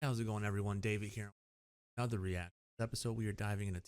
How's it going, everyone? David here. Another react episode. We are diving into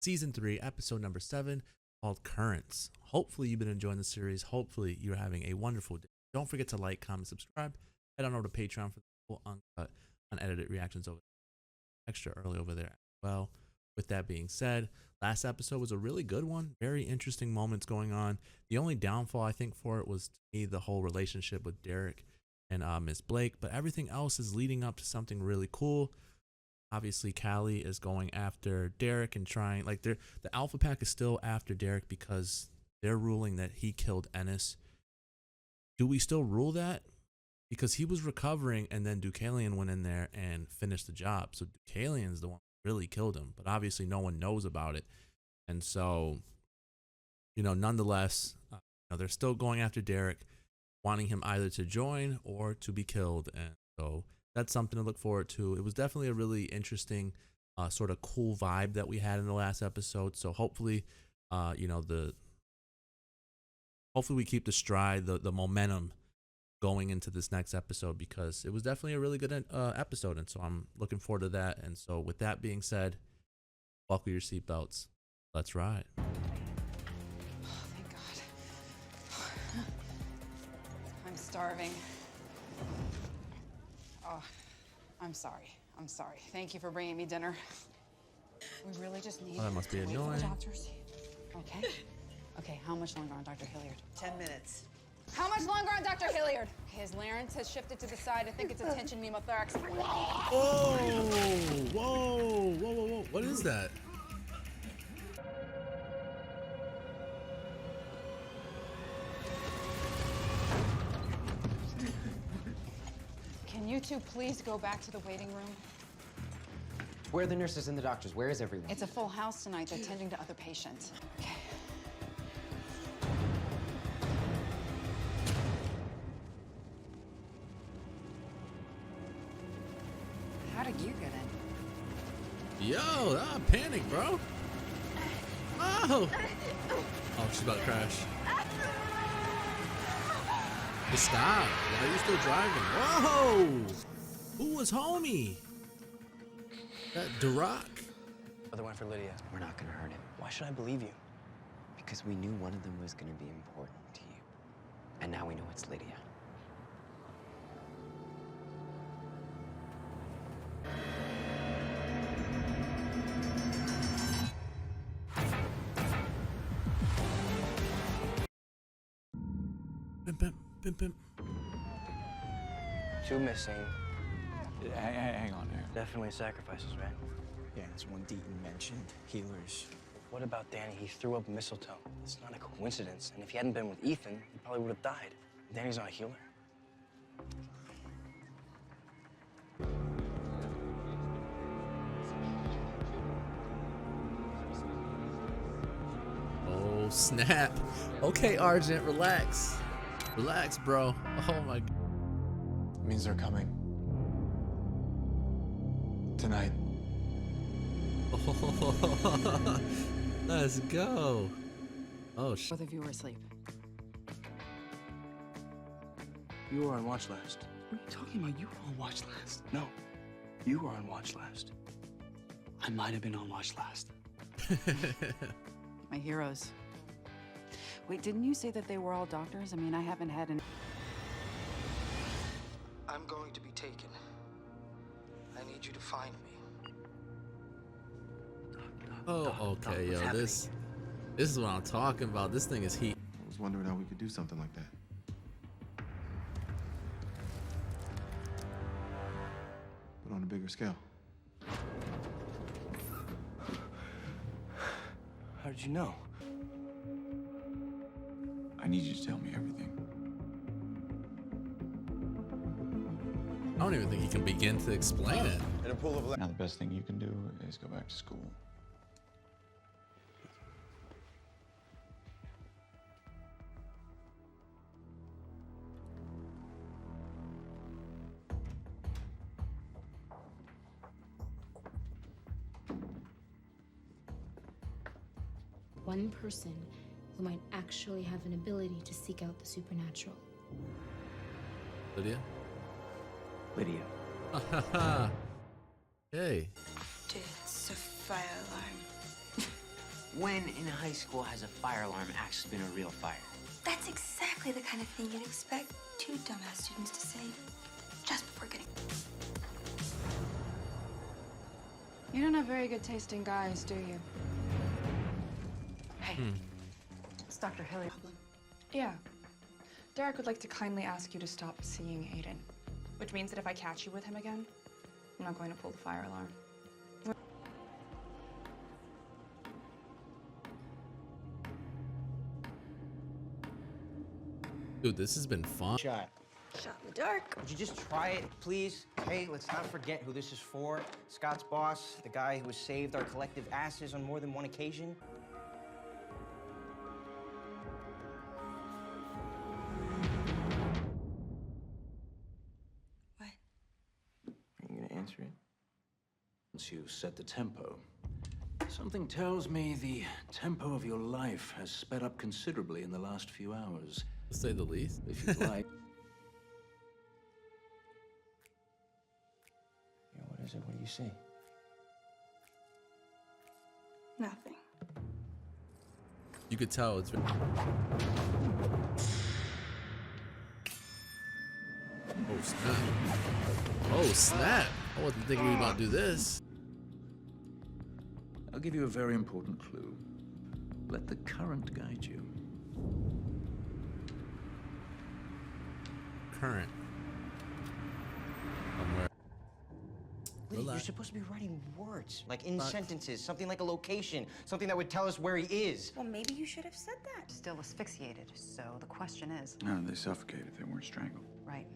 season 3, episode number 7, called Currents. Hopefully, you've been enjoying the series. Hopefully, you're having a wonderful day. Don't forget to like, comment, subscribe. Head on over to Patreon for the full uncut, unedited reactions over extra early over there as well. With that being said, last episode was a really good one. Very interesting moments going on. The only downfall I think for it was to me the whole relationship with Derek and Miss Blake, but everything else is leading up to something really cool. Obviously, Callie is going after Derek and trying, like, the Alpha Pack is still after Derek because they're ruling that he killed Ennis. Do we still rule that? Because he was recovering and then Deucalion went in there and finished the job. So Deucalion's the one who really killed him, but obviously no one knows about it. And so, nonetheless, they're still going after Derek, wanting him either to join or to be killed. And so that's something to look forward to. It was definitely a really interesting sort of cool vibe that we had in the last episode. So hopefully, hopefully we keep the stride, the momentum going into this next episode, because it was definitely a really good episode. And so I'm looking forward to that. And so with that being said, buckle your seatbelts. Let's ride. Thank God. I'm starving. Oh, I'm sorry. I'm sorry. Thank you for bringing me dinner. We really just need That must be to wait for annoying. the doctors. Okay. Okay, how much longer on Dr. Hilliard? 10 minutes. How much longer on Dr. Hilliard? His larynx has shifted to the side. I think it's a tension pneumothorax. Whoa, whoa, whoa, whoa, whoa. What is that? Can you two please go back to the waiting room? Where are the nurses and the doctors? Where is everyone? It's a full house tonight. They're tending to other patients. Okay. How did you get in? Yo, panic, bro. Oh, she's about to crash. Just stop. Why are you still driving? Whoa! Who was homie? That Duroc? Other one for Lydia. We're not gonna hurt him. Why should I believe you? Because we knew one of them was gonna be important to you. And now we know it's Lydia. Pimp, pimp. 2 missing. Hang on here. Definitely sacrifices, right? Yeah, that's one Deaton mentioned. Healers. What about Danny? He threw up mistletoe. It's not a coincidence. And if he hadn't been with Ethan, he probably would have died. Danny's not a healer. Oh, snap. Okay, Argent, relax. Relax, bro. Oh, my God. It means they're coming. Tonight. Let's go. Oh, shit. Both of you were asleep. You were on watch last. What are you talking about? You were on watch last. No, you were on watch last. I might have been on watch last. My heroes. Wait, didn't you say that they were all doctors? I mean, I haven't had an... I'm going to be taken. I need you to find me. Oh, okay, yo, this is what I'm talking about. This thing is heat. I was wondering how we could do something like that. But on a bigger scale. How did you know? I need you to tell me everything. I don't even think you can begin to explain it. Now the best thing you can do is go back to school. One person who might actually have an ability to seek out the supernatural. Lydia? Lydia. Hey. It's a fire alarm. When in high school has a fire alarm actually been a real fire? That's exactly the kind of thing you'd expect two dumbass students to say just before getting. You don't have very good taste in guys, do you? Hey, it's Dr. Hilly. Yeah. Derek would like to kindly ask you to stop seeing Aiden. Which means that if I catch you with him again, I'm not going to pull the fire alarm. Dude, this has been fun. Shot. Shot in the dark. Would you just try it, please? Hey, let's not forget who this is for. Scott's boss, the guy who has saved our collective asses on more than one occasion. What? Are you gonna answer it? Once you set the tempo, something tells me the tempo of your life has sped up considerably in the last few hours. To say the least. If you'd like. Yeah, what is it? What do you see? Nothing. You could tell it's. Oh snap! Oh snap! I wasn't thinking we were about to do this. I'll give you a very important clue. Let the current guide you. Current. Somewhere. Lee, you're supposed to be writing words, like in sentences, something like a location, something that would tell us where he is. Well, maybe you should have said that. Still asphyxiated, so the question is, No, they suffocated. They weren't strangled. right.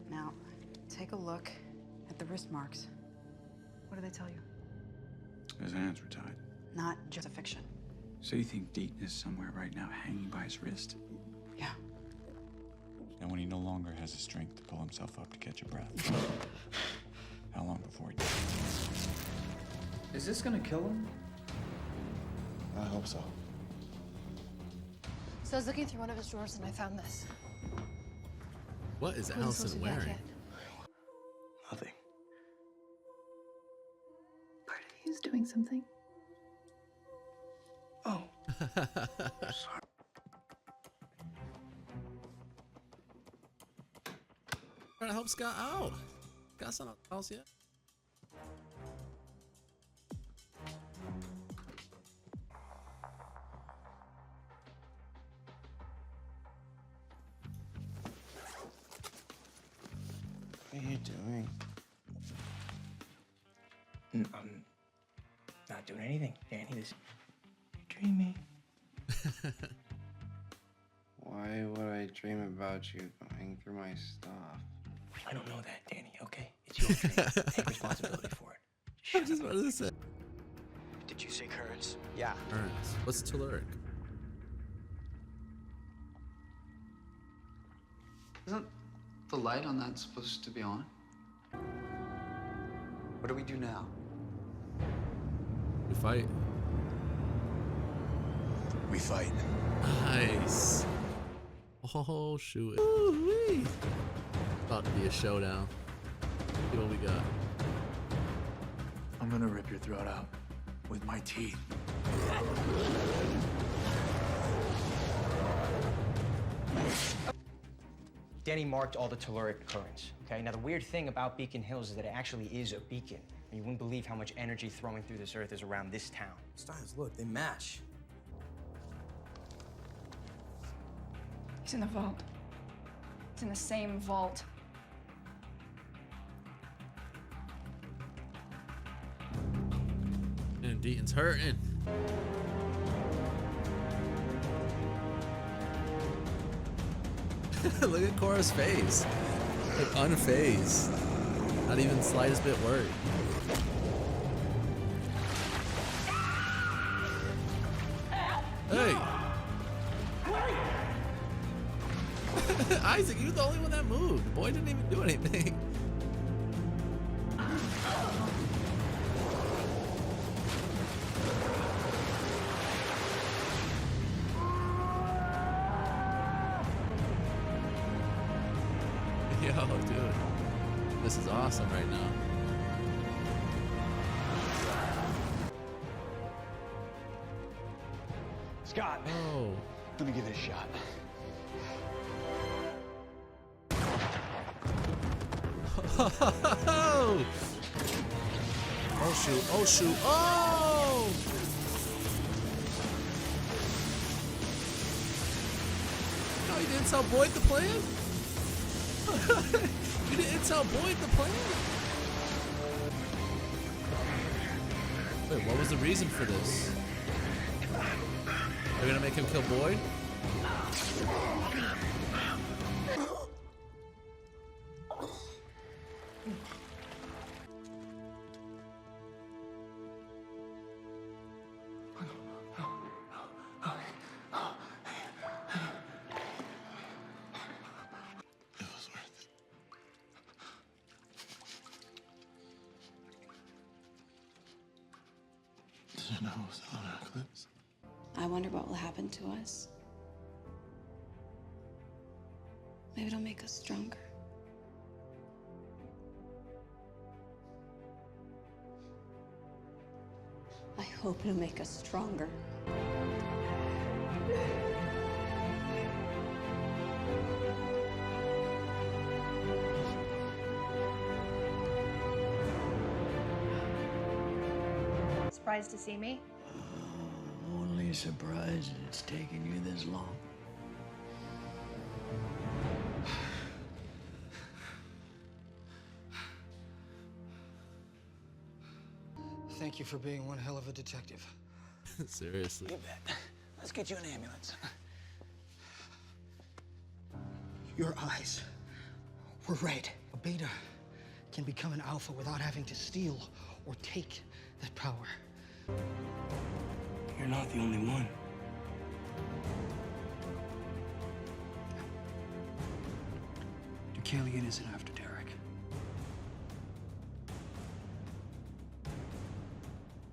Now, take a look at the wrist marks. What do they tell you? His hands were tied. Not just a fiction. So you think Deaton is somewhere right now hanging by his wrist? Yeah. And when he no longer has the strength to pull himself up to catch a breath. How long before he dies? Is this gonna kill him? I hope so. So I was looking through one of his drawers and I found this. What is Wasn't supposed Allison to be back wearing? yet. Nothing. Part of you is doing something. Oh. Trying to help Scott out. Scott's not out the house yet. What are you doing? I'm not doing anything, Danny. This you're dreaming. Why would I dream about you going through my stuff? I don't know that, Danny, okay? It's your dream. Take responsibility for it. I just wanted to say. Did you say currents? Yeah. Currents. What's telluric? Isn't the light on that supposed to be on? What do we do now? We fight. We fight. Nice. Oh shoot. Ooh-wee. About to be a showdown. See what we got. I'm gonna rip your throat out with my teeth. Danny marked all the telluric currents, okay? Now, the weird thing about Beacon Hills is that it actually is a beacon. You wouldn't believe how much energy throwing through this earth is around this town. Styles, look, they match. He's in the vault. It's in the same vault. And Deaton's hurting. Look at Cora's face. Like unfazed. Not even the slightest bit worried. Hey! Isaac, you're the only one that moved. The boy didn't even do anything. Yo, dude. The this is awesome right now. Scott, Oh. let me give it a shot. Oh shoot, oh shoot, oh! No, you didn't tell Boyd the plan? You didn't tell Boyd the plan? Wait, what was the reason for this? They're gonna make him kill Boyd? I wonder what will happen to us. Maybe it'll make us stronger. I hope it'll make us stronger. Surprised to see me? Only surprised that it's taken you this long. Thank you for being one hell of a detective. Seriously. You bet. Let's get you an ambulance. Your eyes were red. A beta can become an alpha without having to steal or take that power. You're not the only one. Deucalion isn't after Derek.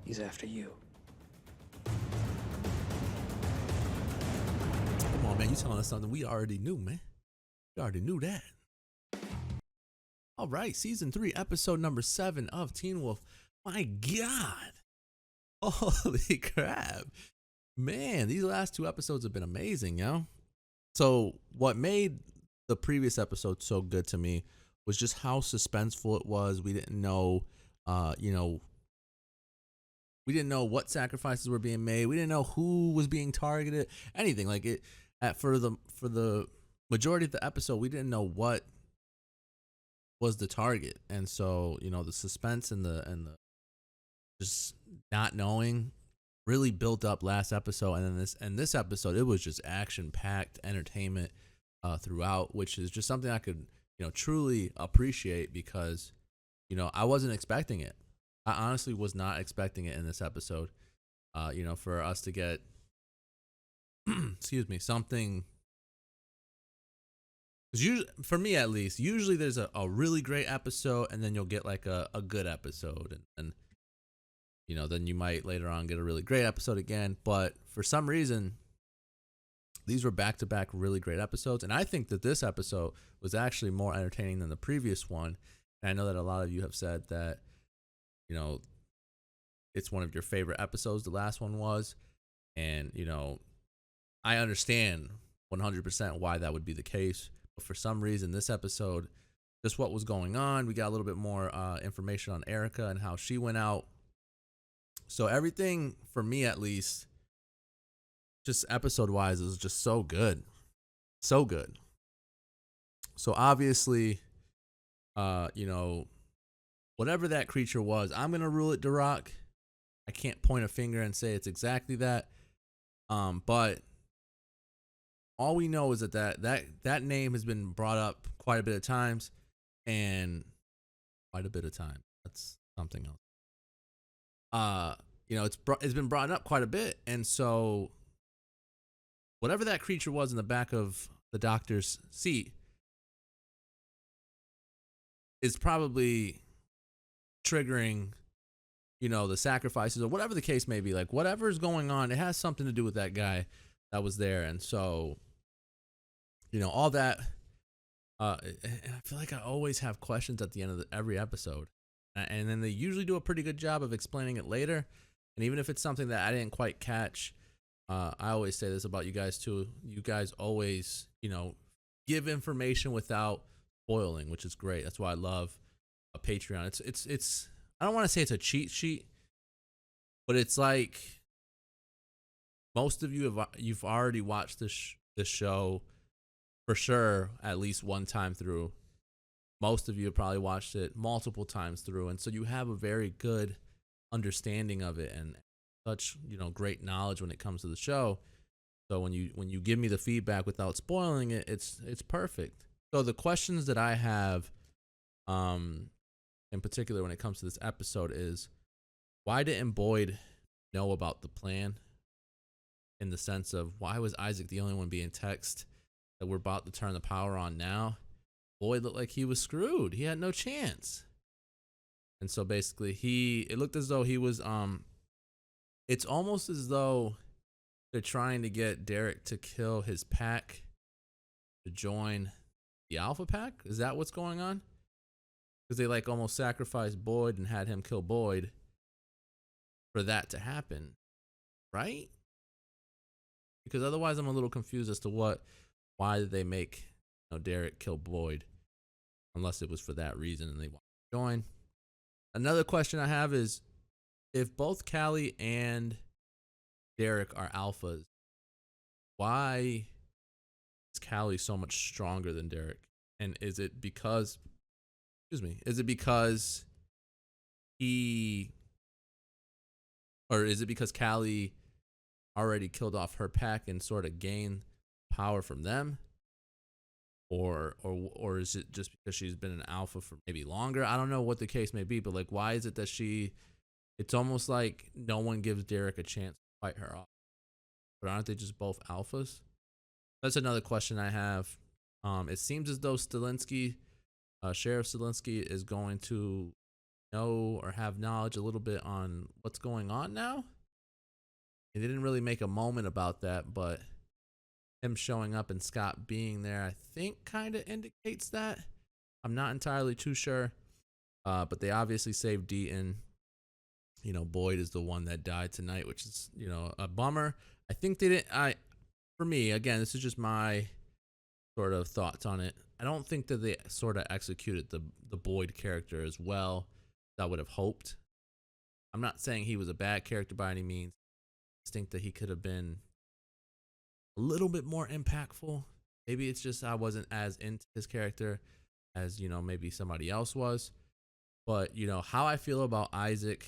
He's after you. Come on, man. You telling us something we already knew, man. We already knew that. All right. Season 3, episode number 7 of Teen Wolf. My God. Holy crap. Man, these last 2 episodes have been amazing, yo. So what made the previous episode so good to me was just how suspenseful it was. We didn't know, we didn't know what sacrifices were being made. We didn't know who was being targeted, anything like it. For the majority of the episode, we didn't know what was the target. And so, the suspense and the just not knowing really built up last episode, and then this episode, it was just action-packed entertainment throughout, which is just something I could truly appreciate, because I wasn't expecting it. I honestly was not expecting it in this episode. For us to get excuse me, something, because usually, for me at least, usually there's a really great episode, and then you'll get like a good episode, and then you might later on get a really great episode again. But for some reason, these were back-to-back really great episodes. And I think that this episode was actually more entertaining than the previous one. And I know that a lot of you have said that, it's one of your favorite episodes. The last one was. And, I understand 100% why that would be the case. But for some reason, this episode, just what was going on, we got a little bit more information on Erica and how she went out. So everything, for me at least, just episode-wise, is just so good. So good. So obviously, whatever that creature was, I'm going to rule it Duroc. I can't point a finger and say it's exactly that. But all we know is that name has been brought up quite a bit of times, and quite a bit of time. That's something else. It's been brought up quite a bit, and so whatever that creature was in the back of the doctor's seat is probably triggering, the sacrifices or whatever the case may be. Like, whatever's going on, it has something to do with that guy that was there, and so, all that I feel like I always have questions at the end of every episode, and then they usually do a pretty good job of explaining it later. And even if it's something that I didn't quite catch, I always say this about you guys too. You guys always, give information without spoiling, which is great. That's why I love a Patreon. It's I don't want to say it's a cheat sheet, but it's like most of you've already watched this show for sure at least one time through. Most of you have probably watched it multiple times through, and so you have a very good understanding of it and such great knowledge when it comes to the show. So when you give me the feedback without spoiling it, it's perfect. So the questions that I have in particular when it comes to this episode is, why didn't Boyd know about the plan? In the sense of, why was Isaac the only one being texted that we're about to turn the power on now? Boyd looked like he was screwed. He had no chance. And so basically it looked as though he was it's almost as though they're trying to get Derek to kill his pack to join the Alpha Pack. Is that what's going on? Because they like almost sacrificed Boyd and had him kill Boyd for that to happen, right? Because otherwise I'm a little confused as to why did they make Derek kill Boyd, unless it was for that reason and they want to join. Another question I have is, if both Callie and Derek are alphas, why is Callie so much stronger than Derek? And is it because Callie already killed off her pack and sort of gained power from them? Or is it just because she's been an alpha for maybe longer? I don't know what the case may be, but like, why is it that it's almost like no one gives Derek a chance to fight her off? But aren't they just both alphas? That's another question I have. It seems as though Sheriff Stilinski is going to know or have knowledge a little bit on what's going on now. They didn't really make a moment about that, but him showing up and Scott being there, I think kind of indicates that. I'm not entirely too sure. But they obviously saved Deaton. Boyd is the one that died tonight, which is, a bummer. I think they didn't, for me, again, this is just my sort of thoughts on it. I don't think that they sort of executed the Boyd character as well as I would have hoped. I'm not saying he was a bad character by any means. I just think that he could have been a little bit more impactful. Maybe it's just I wasn't as into his character as maybe somebody else was. But how I feel about Isaac,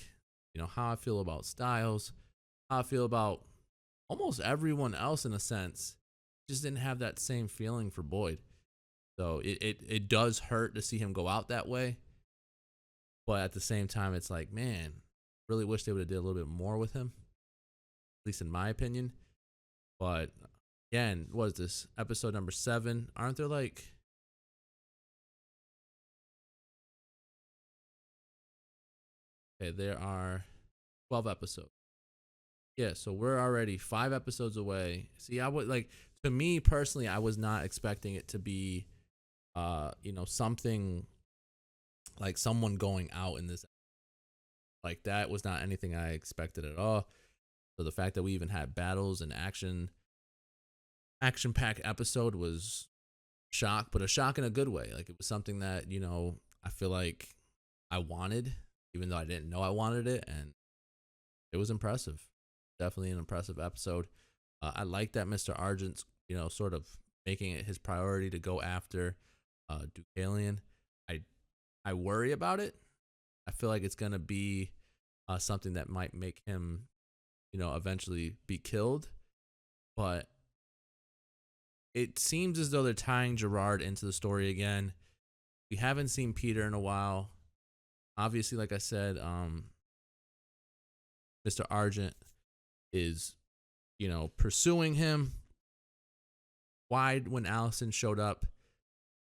how I feel about Styles, how I feel about almost everyone else in a sense, just didn't have that same feeling for Boyd. So it does hurt to see him go out that way. But at the same time, it's like, man, really wish they would have did a little bit more with him, at least in my opinion. But again, what is this? Episode number 7. Aren't there like... Okay, there are 12 episodes. Yeah, so we're already 5 episodes away. See, to me personally, I was not expecting it to be, something like someone going out in this. Like, that was not anything I expected at all. So the fact that we even had battles and action-packed episode was shock, but a shock in a good way. Like, it was something that, I feel like I wanted, even though I didn't know I wanted it, and it was impressive. Definitely an impressive episode. I like that Mr. Argent's, sort of making it his priority to go after Deucalion. I worry about it. I feel like it's gonna be something that might make him, eventually be killed. But it seems as though they're tying Gerard into the story again. We haven't seen Peter in a while. Obviously, like I said, Mr. Argent is, pursuing him. Why, when Allison showed up,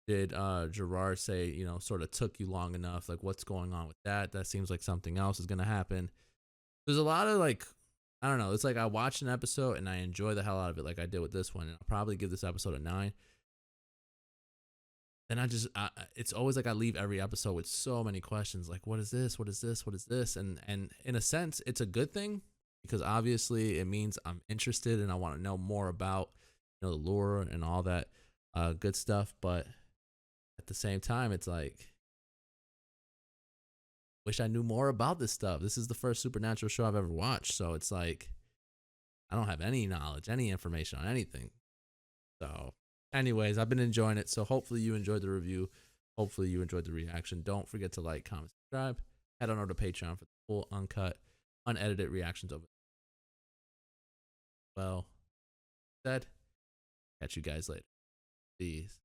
did Gerard say, sort of took you long enough? Like, what's going on with that? That seems like something else is going to happen. There's a lot of, like, I don't know. It's like I watched an episode and I enjoy the hell out of it like I did with this one. And I'll probably give this episode a 9. then it's always like I leave every episode with so many questions, like what is this, what is this, what is this, and in a sense it's a good thing, because obviously it means I'm interested and I want to know more about, you know, the lore and all that good stuff. But at the same time, it's like, wish I knew more about this stuff. This is the first supernatural show I've ever watched, so it's like I don't have any knowledge, any information on anything. So anyways, I've been enjoying it, so hopefully you enjoyed the review. Hopefully you enjoyed the reaction. Don't forget to like, comment, subscribe. Head on over to Patreon for the full, uncut, unedited reactions of it. Well said. Catch you guys later. Peace.